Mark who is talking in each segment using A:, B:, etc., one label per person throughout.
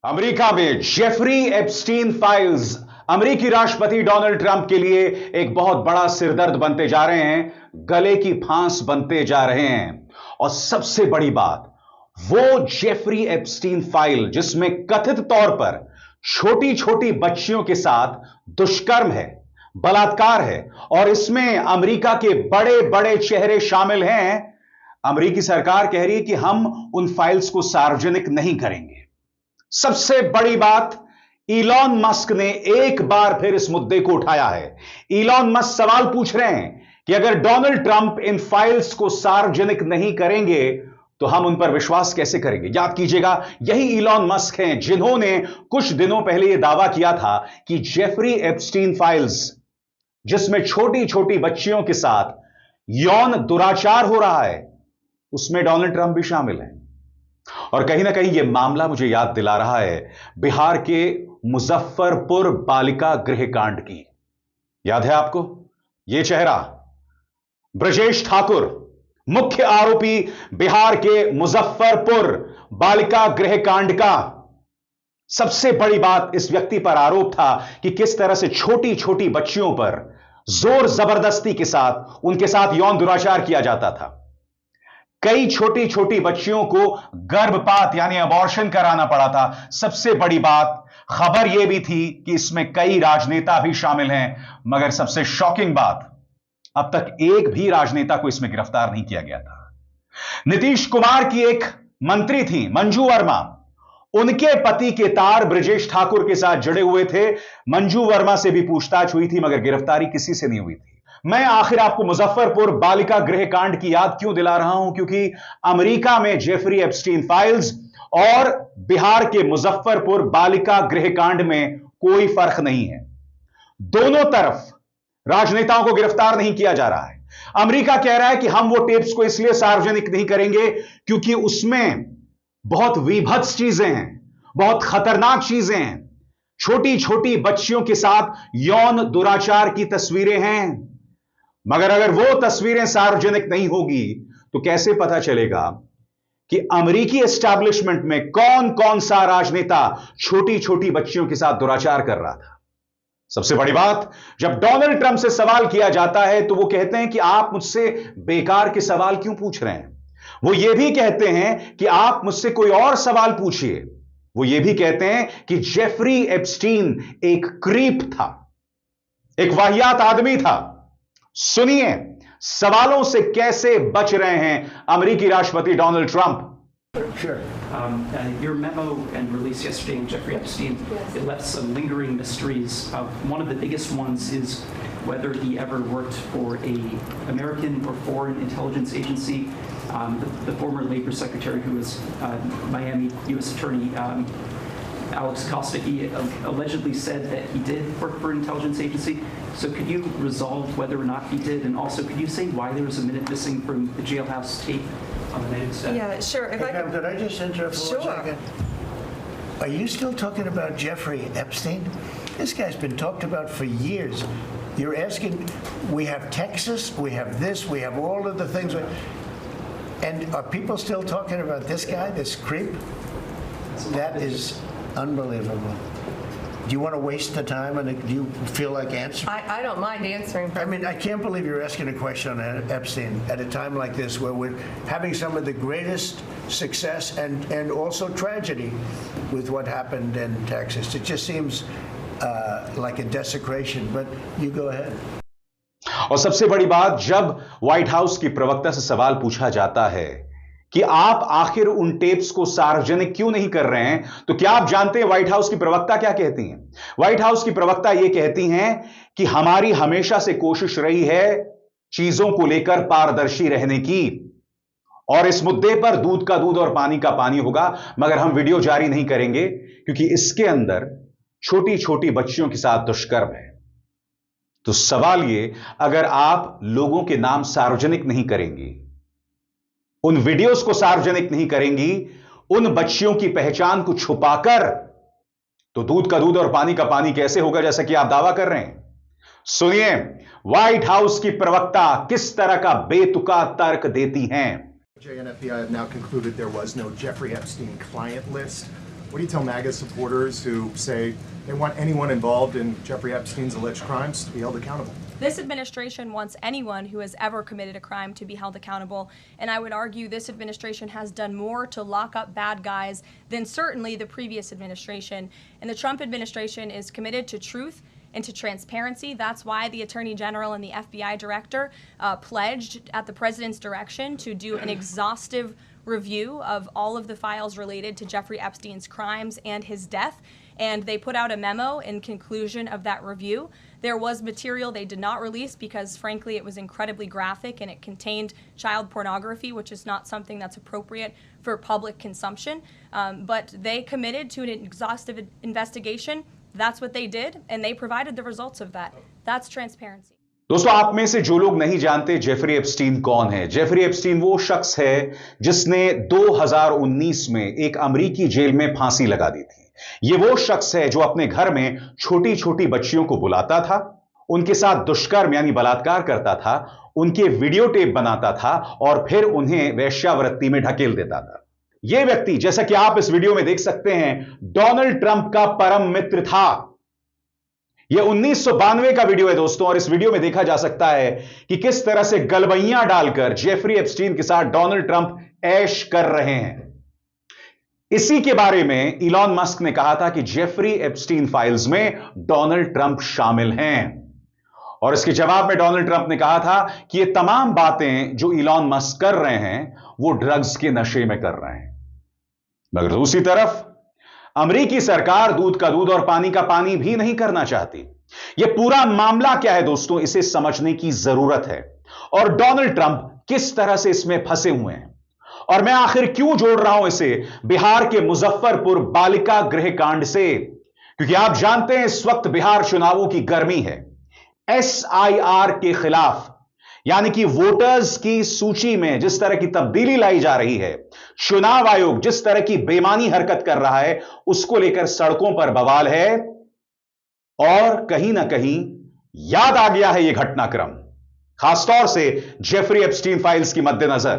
A: America में Jeffrey Epstein files अमेरिकी राष्ट्रपति डोनाल्ड ट्रंप के लिए एक बहुत बड़ा सिरदर्द बनते जा रहे हैं, गले की फांस बनते जा रहे हैं। और सबसे बड़ी बात, वो जेफरी एप्स्टीन फाइल जिसमें कथित तौर पर छोटी छोटी बच्चियों के साथ दुष्कर्म है, बलात्कार है और इसमें अमेरिका के बड़े बड़े चेहरे शामिल हैं। अमेरिकी सरकार कह रही है कि हम उन फाइल्स को सार्वजनिक नहीं करेंगे। सबसे बड़ी बात, इलॉन मस्क ने एक बार फिर इस मुद्दे को उठाया है। इलॉन मस्क सवाल पूछ रहे हैं कि अगर डोनाल्ड ट्रंप इन फाइल्स को सार्वजनिक नहीं करेंगे तो हम उन पर विश्वास कैसे करेंगे। याद कीजिएगा, यही इलॉन मस्क हैं जिन्होंने कुछ दिनों पहले यह दावा किया था कि जेफरी एप्स्टीन फाइल्स जिसमें छोटी छोटी बच्चियों के साथ यौन दुराचार हो रहा है, उसमें डोनाल्ड ट्रंप भी शामिल हैं। और कहीं ना कहीं यह मामला मुझे याद दिला रहा है बिहार के मुजफ्फरपुर बालिका गृह कांड की। याद है आपको यह चेहरा, ब्रजेश ठाकुर, मुख्य आरोपी बिहार के मुजफ्फरपुर बालिका गृह कांड का। सबसे बड़ी बात, इस व्यक्ति पर आरोप था कि किस तरह से छोटी छोटी बच्चियों पर जोर जबरदस्ती के साथ उनके साथ यौन दुराचार किया जाता था। कई छोटी छोटी बच्चियों को गर्भपात यानी अबॉर्शन कराना पड़ा था। सबसे बड़ी बात, खबर यह भी थी कि इसमें कई राजनेता भी शामिल हैं, मगर सबसे शॉकिंग बात, अब तक एक भी राजनेता को इसमें गिरफ्तार नहीं किया गया था। नीतीश कुमार की एक मंत्री थी मंजू वर्मा, उनके पति के तार ब्रजेश ठाकुर के साथ जुड़े हुए थे। मंजू वर्मा से भी पूछताछ हुई थी मगर गिरफ्तारी किसी से नहीं हुई थी। मैं आखिर आपको मुजफ्फरपुर बालिका गृह कांड की याद क्यों दिला रहा हूं, क्योंकि अमेरिका में जेफरी एप्स्टीन फाइल्स और बिहार के मुजफ्फरपुर बालिका गृह कांड में कोई फर्क नहीं है। दोनों तरफ राजनेताओं को गिरफ्तार नहीं किया जा रहा है। अमेरिका कह रहा है कि हम वो टेप्स को इसलिए सार्वजनिक नहीं करेंगे क्योंकि उसमें बहुत विभत्स चीजें हैं, बहुत खतरनाक चीजें हैं। छोटी छोटी बच्चियों के साथ यौन दुराचार की तस्वीरें हैं। मगर अगर वो तस्वीरें सार्वजनिक नहीं होगी तो कैसे पता चलेगा कि अमेरिकी एस्टैब्लिशमेंट में कौन कौन सा राजनेता छोटी छोटी बच्चियों के साथ दुराचार कर रहा था। सबसे बड़ी बात, जब डोनाल्ड ट्रंप से सवाल किया जाता है तो वो कहते हैं कि आप मुझसे बेकार के सवाल क्यों पूछ रहे हैं। वो ये भी कहते हैं कि आप मुझसे कोई और सवाल पूछिए। वो ये भी कहते हैं कि जेफरी एप्स्टीन एक क्रीप था, एक वाहियात आदमी था। सुनिए सवालों से कैसे बच रहे हैं अमेरिकी राष्ट्रपति Donald Trump.
B: Sure. Your memo and release yesterday on Jeffrey Epstein, it left some lingering mysteries. One of the biggest ones is whether he ever worked for a American or foreign intelligence agency. The former Labor Secretary, who was Miami U.S. Attorney Alex Costa, he allegedly said that he did work for an intelligence agency. So could you resolve whether or not he did? And also, could you say why there was a minute missing from the jailhouse tape on the night of the set?
C: Yeah, sure.
D: Hey, Pam, could I just interrupt for 1 second? Are you still talking about Jeffrey Epstein? This guy's been talked about for years. You're asking, we have Texas, we have this, we have all of the things. And are people still talking about this guy, this creep? That is unbelievable. Do you want to waste the time and do you feel like answering?
C: I don't mind answering.
D: I mean, I can't believe you're asking a question on Epstein at a time like this where we're having some of the greatest success and also tragedy with what happened in Texas. It just seems like a desecration, but you go ahead.
A: और सबसे बड़ी बात, जब white house की प्रवक्ता से सवाल पूछा जाता है कि आप आखिर उन टेप्स को सार्वजनिक क्यों नहीं कर रहे हैं, तो क्या आप जानते हैं व्हाइट हाउस की प्रवक्ता क्या कहती हैं? व्हाइट हाउस की प्रवक्ता यह कहती हैं कि हमारी हमेशा से कोशिश रही है चीजों को लेकर पारदर्शी रहने की, और इस मुद्दे पर दूध का दूध और पानी का पानी होगा, मगर हम वीडियो जारी नहीं करेंगे क्योंकि इसके अंदर छोटी छोटी बच्चियों के साथ दुष्कर्म है। तो सवाल यह, अगर आप लोगों के नाम सार्वजनिक नहीं करेंगी, उन वीडियोस को सार्वजनिक नहीं करेंगी, उन बच्चियों की पहचान को छुपाकर, तो दूध का दूध और पानी का पानी कैसे होगा जैसा कि आप दावा कर रहे हैं। सुनिए व्हाइट हाउस की प्रवक्ता किस तरह का बेतुका तर्क देती हैं।
E: JNFBI have now concluded there was no Jeffrey Epstein client list.
C: What do you tell MAGA supporters who say they want anyone involved in Jeffrey Epstein's alleged crimes to be held accountable?
E: This administration wants anyone who has ever committed a crime to be held accountable, and I would argue this administration has done more to lock up bad guys than certainly the previous administration. And the Trump administration is committed to truth and to transparency. That's why the Attorney General and the FBI Director pledged at the President's direction to do an exhaustive review of all of the files related to Jeffrey Epstein's crimes and his death. And they put out a memo in conclusion of that review. There was material they did not release because, frankly, it was incredibly graphic and it contained child pornography, which is not something that's appropriate for public consumption. But they committed to an exhaustive investigation. That's what they did, and they provided the results of that. That's transparency.
A: दोस्तों, आप में से जो लोग नहीं जानते Jeffrey Epstein कौन है, जेफरी एप्स्टीन वो शख्स है जिसने 2019 में एक अमेरिकी जेल में फांसी लगा दी थी। ये वो शख्स है जो अपने घर में छोटी छोटी बच्चियों को बुलाता था, उनके साथ दुष्कर्म यानी बलात्कार करता था, उनके वीडियो टेप बनाता था और फिर उन्हें वेश्यावृत्ति में ढकेल देता था। यह व्यक्ति, जैसा कि आप इस वीडियो में देख सकते हैं, डोनाल्ड ट्रंप का परम मित्र था। यह 1992 का वीडियो है दोस्तों, और इस वीडियो में देखा जा सकता है कि किस तरह से गलबैयां डालकर जेफरी एप्स्टीन के साथ डोनाल्ड ट्रंप ऐश कर रहे हैं। इसी के बारे में इलॉन मस्क ने कहा था कि जेफरी एप्स्टीन फाइल्स में डोनाल्ड ट्रंप शामिल हैं, और इसके जवाब में डोनाल्ड ट्रंप ने कहा था कि ये तमाम बातें जो इलॉन मस्क कर रहे हैं वो ड्रग्स के नशे में कर रहे हैं। मगर दूसरी तरफ अमेरिकी सरकार दूध का दूध और पानी का पानी भी नहीं करना चाहती। यह पूरा मामला क्या है दोस्तों, इसे समझने की जरूरत है, और डोनाल्ड ट्रंप किस तरह से इसमें फंसे हुए हैं। और मैं आखिर क्यों जोड़ रहा हूं इसे बिहार के मुजफ्फरपुर बालिका गृह कांड से, क्योंकि आप जानते हैं इस वक्त बिहार चुनावों की गर्मी है। SIR के खिलाफ, यानी कि वोटर्स की सूची में जिस तरह की तब्दीली लाई जा रही है, चुनाव आयोग जिस तरह की बेईमानी हरकत कर रहा है, उसको लेकर सड़कों पर बवाल है। और कहीं ना कहीं याद आ गया है यह घटनाक्रम, खासतौर से जेफरी एप्स्टीन फाइल्स की मद्देनजर।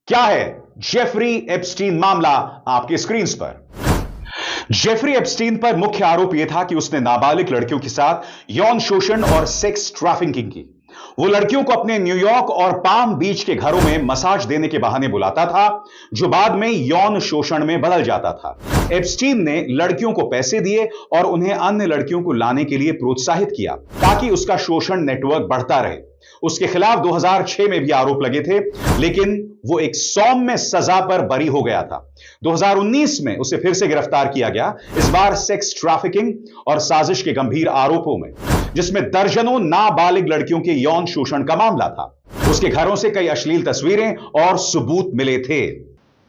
A: क्या है जेफरी एप्स्टीन मामला? आपकी स्क्रीन पर जेफरी एप्स्टीन पर मुख्य आरोप यह था कि उसने नाबालिग लड़कियों के साथ यौन शोषण और सेक्स ट्रैफिकिंग की। वो लड़कियों को अपने न्यूयॉर्क और पाम बीच के घरों में मसाज देने के बहाने बुलाता था, जो बाद में यौन शोषण में बदल जाता था। एप्स्टीन ने लड़कियों को पैसे दिए और उन्हें अन्य लड़कियों को लाने के लिए प्रोत्साहित किया ताकि उसका शोषण नेटवर्क बढ़ता रहे। उसके खिलाफ 2006 में भी आरोप लगे थे, लेकिन वो एक सौम्य सजा पर बरी हो गया था। 2019 में उसे फिर से गिरफ्तार किया गया, इस बार सेक्स ट्रैफिकिंग और साजिश के गंभीर आरोपों में, जिसमें दर्जनों नाबालिग लड़कियों के यौन शोषण का मामला था। उसके घरों से कई अश्लील तस्वीरें और सबूत मिले थे।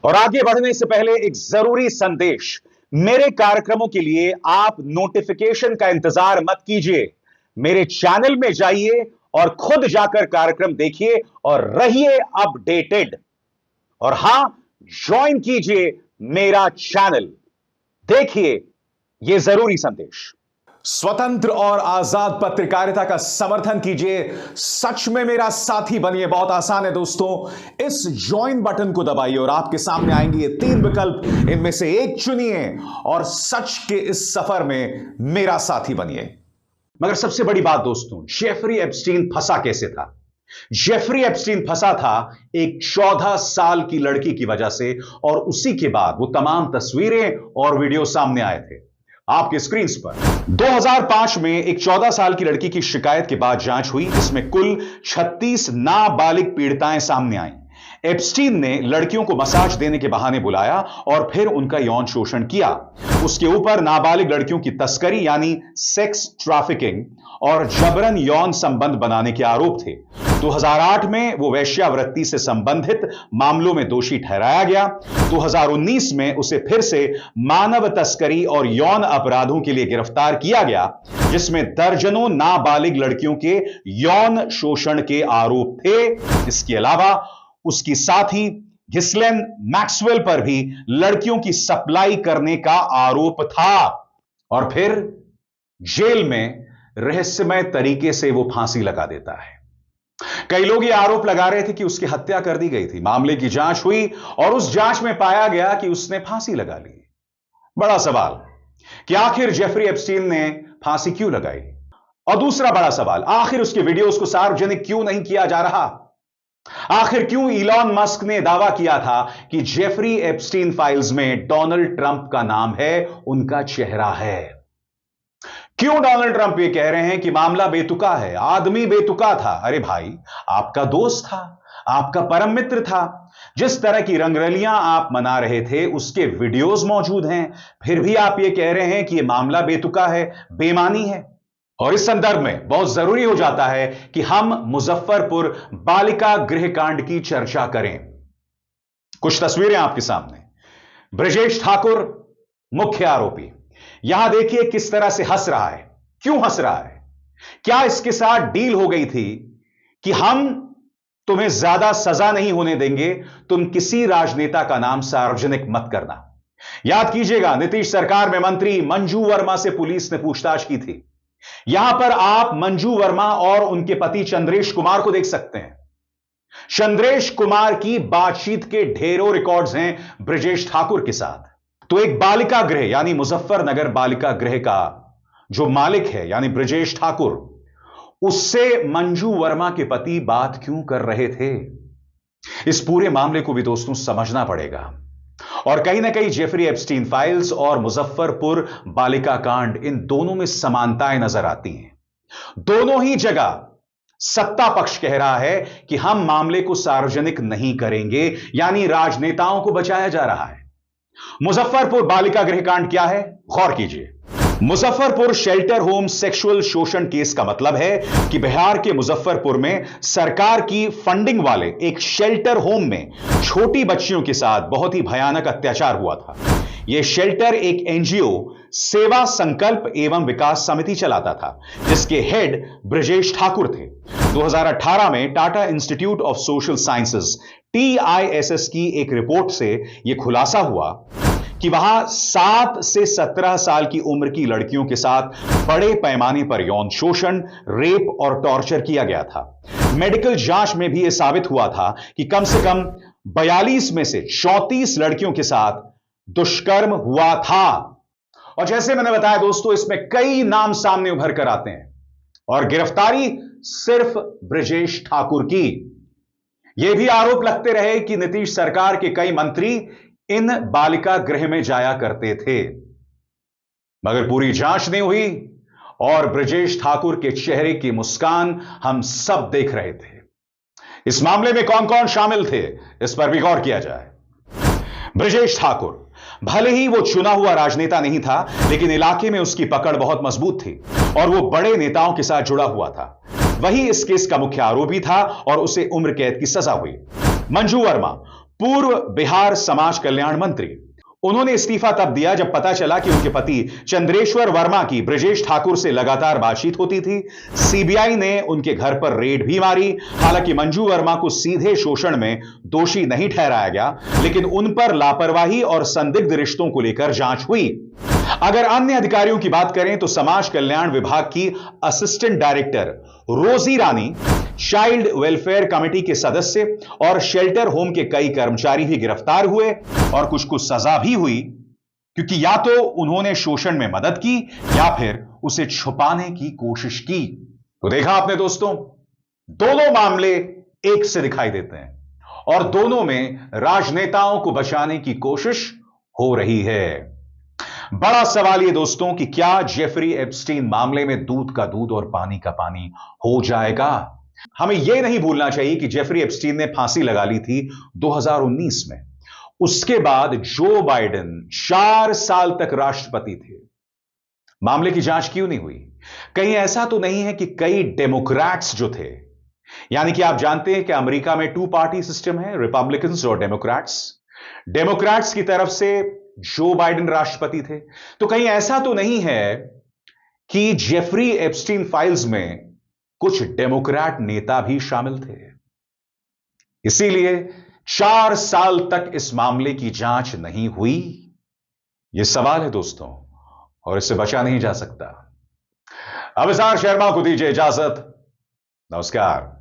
A: और आगे बढ़ने से पहले एक जरूरी संदेश, मेरे कार्यक्रमों के लिए आप नोटिफिकेशन का इंतजार मत कीजिए, मेरे चैनल में जाइए और खुद जाकर कार्यक्रम देखिए और रहिए अपडेटेड। और हां, ज्वाइन कीजिए मेरा चैनल, देखिए यह जरूरी संदेश। स्वतंत्र और आजाद पत्रकारिता का समर्थन कीजिए, सच में मेरा साथी बनिए। बहुत आसान है दोस्तों, इस ज्वाइन बटन को दबाइए और आपके सामने आएंगे ये 3 विकल्प, इनमें से एक चुनिए और सच के इस सफर में मेरा साथी बनिए। मगर सबसे बड़ी बात दोस्तों, जेफरी एप्स्टीन फंसा कैसे था? जेफरी एप्स्टीन फंसा था एक 14 साल की लड़की की वजह से, और उसी के बाद वो तमाम तस्वीरें और वीडियो सामने आए थे आपके स्क्रीन पर। 2005 में एक 14 साल की लड़की की शिकायत के बाद जांच हुई, इसमें कुल 36 नाबालिग पीड़िताएं सामने आईं। एप्स्टीन ने लड़कियों को मसाज देने के बहाने बुलाया और फिर उनका यौन शोषण किया। उसके ऊपर नाबालिग लड़कियों की तस्करी यानी सेक्स ट्रैफिकिंग और जबरन यौन संबंध बनाने के आरोप थे। 2008 में वो वेश्यावृत्ति से संबंधित मामलों में दोषी ठहराया गया। 2019 में उसे फिर से मानव तस्करी और यौन अपराधों के लिए गिरफ्तार किया गया, जिसमें दर्जनों नाबालिग लड़कियों के यौन शोषण के आरोप थे। इसके अलावा उसकी साथी घिस्लेन मैक्सवेल पर भी लड़कियों की सप्लाई करने का आरोप था। और फिर जेल में रहस्यमय तरीके से वो फांसी लगा देता है। कई लोग ये आरोप लगा रहे थे कि उसकी हत्या कर दी गई थी। मामले की जांच हुई और उस जांच में पाया गया कि उसने फांसी लगा ली। बड़ा सवाल कि आखिर जेफरी एप्स्टीन ने फांसी क्यों लगाई, और दूसरा बड़ा सवाल, आखिर उसके वीडियोस को सार्वजनिक क्यों नहीं किया जा रहा। आखिर क्यों इलॉन मस्क ने दावा किया था कि जेफरी एप्स्टीन फाइल्स में डोनाल्ड ट्रंप का नाम है, उनका चेहरा है। क्यों डोनाल्ड ट्रंप ये कह रहे हैं कि मामला बेतुका है, आदमी बेतुका था। अरे भाई, आपका दोस्त था, आपका परम मित्र था, जिस तरह की रंगरलियां आप मना रहे थे उसके वीडियोस मौजूद हैं, फिर भी आप ये कह रहे हैं कि यह मामला बेतुका है, बेमानी है। और इस संदर्भ में बहुत जरूरी हो जाता है कि हम मुजफ्फरपुर बालिका गृह कांड की चर्चा करें। कुछ तस्वीरें आपके सामने। ब्रजेश ठाकुर मुख्य आरोपी, यहां देखिए किस तरह से हंस रहा है। क्यों हंस रहा है? क्या इसके साथ डील हो गई थी कि हम तुम्हें ज्यादा सजा नहीं होने देंगे, तुम किसी राजनेता का नाम सार्वजनिक मत करना। याद कीजिएगा, नीतीश सरकार में मंत्री मंजू वर्मा से पुलिस ने पूछताछ की थी। यहां पर आप मंजू वर्मा और उनके पति चंद्रेश कुमार को देख सकते हैं। चंद्रेश कुमार की बातचीत के ढेरों रिकॉर्ड्स हैं ब्रजेश ठाकुर के साथ। तो एक बालिका गृह यानी मुजफ्फरनगर बालिका गृह का जो मालिक है यानी ब्रजेश ठाकुर, उससे मंजू वर्मा के पति बात क्यों कर रहे थे? इस पूरे मामले को भी दोस्तों समझना पड़ेगा। और कहीं ना कहीं जेफरी एप्स्टीन फाइल्स और मुजफ्फरपुर बालिका कांड, इन दोनों में समानताएं नजर आती हैं। दोनों ही जगह सत्ता पक्ष कह रहा है कि हम मामले को सार्वजनिक नहीं करेंगे, यानी राजनेताओं को बचाया जा रहा है। मुजफ्फरपुर बालिका गृह कांड क्या है, गौर कीजिए। मुजफ्फरपुर शेल्टर होम सेक्सुअल शोषण केस का मतलब है कि बिहार के मुजफ्फरपुर में सरकार की फंडिंग वाले एक शेल्टर होम में छोटी बच्चियों के साथ बहुत ही भयानक अत्याचार हुआ था। यह शेल्टर एक एनजीओ सेवा संकल्प एवं विकास समिति चलाता था, जिसके हेड ब्रजेश ठाकुर थे। 2018 में Tata institute of social sciences TISS की एक रिपोर्ट से यह खुलासा हुआ कि वहां 7 से 17 साल की उम्र की लड़कियों के साथ बड़े पैमाने पर यौन शोषण, रेप और टॉर्चर किया गया था। मेडिकल जांच में भी यह साबित हुआ था कि कम से कम 42 में से 34 लड़कियों के साथ दुष्कर्म हुआ था। और जैसे मैंने बताया दोस्तों, इसमें कई नाम सामने उभर कर आते हैं और गिरफ्तारी सिर्फ ब्रजेश ठाकुर की। यह भी आरोप लगते रहे कि नीतीश सरकार के कई मंत्री इन बालिका गृह में जाया करते थे, मगर पूरी जांच नहीं हुई और ब्रजेश ठाकुर के चेहरे की मुस्कान हम सब देख रहे थे। इस मामले में कौन कौन शामिल थे, इस पर भी गौर किया जाए। ब्रजेश ठाकुर, भले ही वो चुना हुआ राजनेता नहीं था, लेकिन इलाके में उसकी पकड़ बहुत मजबूत थी और वो बड़े नेताओं के साथ जुड़ा हुआ था। वही इस केस का मुख्य आरोपी था और उसे उम्र कैद की सजा हुई। मंजू वर्मा, पूर्व बिहार समाज कल्याण मंत्री, उन्होंने इस्तीफा तब दिया जब पता चला कि उनके पति चंद्रेश्वर वर्मा की ब्रजेश ठाकुर से लगातार बातचीत होती थी। सीबीआई ने उनके घर पर रेड भी मारी। हालांकि मंजू वर्मा को सीधे शोषण में दोषी नहीं ठहराया गया, लेकिन उन पर लापरवाही और संदिग्ध रिश्तों को लेकर जांच हुई। अगर अन्य अधिकारियों की बात करें तो समाज कल्याण विभाग की असिस्टेंट डायरेक्टर रोजी रानी, चाइल्ड वेलफेयर कमेटी के सदस्य और शेल्टर होम के कई कर्मचारी भी गिरफ्तार हुए और कुछ को सजा भी हुई, क्योंकि या तो उन्होंने शोषण में मदद की या फिर उसे छुपाने की कोशिश की। तो देखा आपने दोस्तों, दोनों मामले एक से दिखाई देते हैं और दोनों में राजनेताओं को बचाने की कोशिश हो रही है। बड़ा सवाल यह दोस्तों कि क्या जेफरी एप्स्टीन मामले में दूध का दूध और पानी का पानी हो जाएगा? हमें यह नहीं भूलना चाहिए कि जेफरी एप्स्टीन ने फांसी लगा ली थी 2019 में। उसके बाद जो बाइडेन 4 साल तक राष्ट्रपति थे। मामले की जांच क्यों नहीं हुई? कहीं ऐसा तो नहीं है कि कई डेमोक्रेट्स जो थे, यानी कि आप जानते हैं कि अमेरिका में 2 पार्टी सिस्टम है, रिपब्लिकन्स और डेमोक्रेट्स। डेमोक्रेट्स की तरफ से जो बाइडेन राष्ट्रपति थे, तो कहीं ऐसा तो नहीं है कि जेफरी एप्स्टीन फाइल्स में कुछ डेमोक्रेट नेता भी शामिल थे। इसीलिए 4 साल तक इस मामले की जांच नहीं हुई। यह सवाल है दोस्तों और इससे बचा नहीं जा सकता। अभिसार शर्मा को दीजिए इजाजत। नमस्कार।